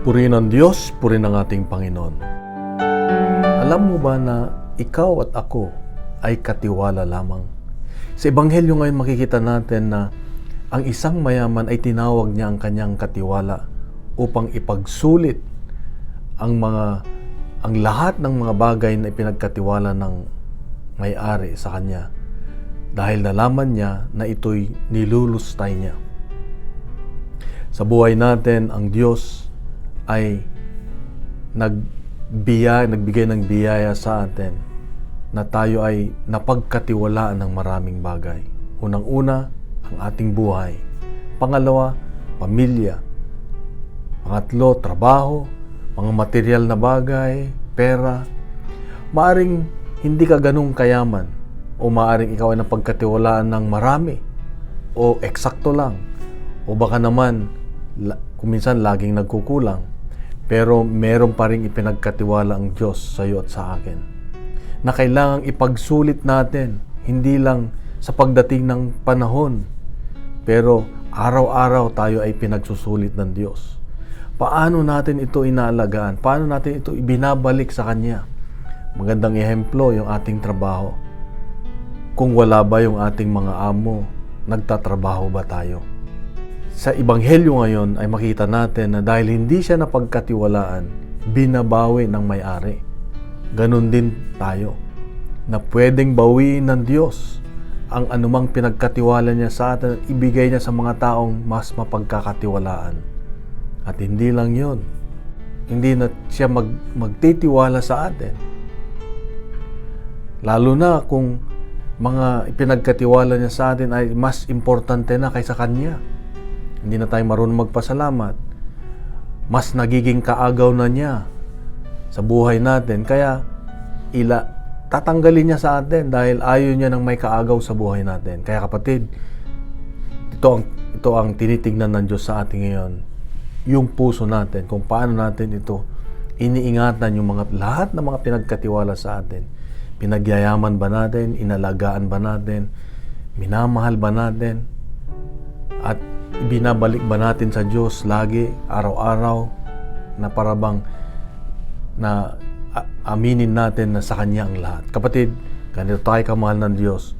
Purihin ang Diyos, purihin ang ating Panginoon. Alam mo ba na ikaw at ako ay katiwala lamang? Sa Ebanghelyo ngayon makikita natin na ang isang mayaman ay tinawag niya ang kanyang katiwala upang ipagsulit ang lahat ng mga bagay na ipinagkatiwala ng may-ari sa kanya dahil nalaman niya na ito'y nilulustay niya. Sa buhay natin, ang Diyos ay nagbigay ng biyaya sa atin na tayo ay napagkatiwalaan ng maraming bagay. Unang-una, ang ating buhay. Pangalawa, pamilya. Pangatlo, trabaho, mga material na bagay, pera. Maaring hindi ka ganung kayaman o maaring ikaw ay napagkatiwalaan ng marami o eksakto lang o baka naman kung minsan laging nagkukulang. Pero meron pa rin ipinagkatiwala ang Diyos sa iyo at sa akin na kailangang ipagsulit natin, hindi lang sa pagdating ng panahon, pero araw-araw tayo ay pinagsusulit ng Diyos. Paano natin ito inaalagaan? Paano natin ito ibinabalik sa Kanya? Magandang ehemplo yung ating trabaho. Kung wala ba yung ating mga amo, nagtatrabaho ba tayo? Sa Ebanghelyo ngayon ay makita natin na dahil hindi siya napagkatiwalaan, binabawi ng may-ari. Ganon din tayo, na pwedeng bawiin ng Diyos ang anumang pinagkatiwala niya sa atin, ibigay niya sa mga taong mas mapagkakatiwalaan. At hindi lang yun, hindi na siya magtitiwala sa atin. Lalo na kung mga ipinagkatiwala niya sa atin ay mas importante na kaysa Kanya. Hindi na tayo marunong magpasalamat. Mas nagiging kaagaw na niya sa buhay natin. Kaya tatanggalin niya sa atin dahil ayaw niya ng may kaagaw sa buhay natin. Kaya kapatid, ito ang tinitignan ng Diyos sa atin ngayon. Yung puso natin, kung paano natin ito iniingatan yung lahat ng mga pinagkatiwala sa atin. Pinagyayaman ba natin? Inalagaan ba natin? Minamahal ba natin? At ibinabalik ba natin sa Diyos lagi, araw-araw, na parabang na aminin natin na sa Kanya ang lahat. Kapatid, ganito tayo kamahal ng Diyos.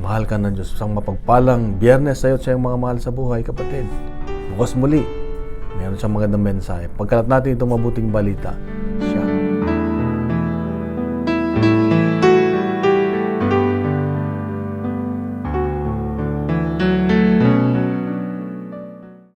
Mahal ka ng Diyos. Isang mapagpalang Biyernes sa iyo at sa iyong mga mahal sa buhay, kapatid. Bukas muli, meron siyang magandang mensahe. Pagkalat natin itong mabuting balita,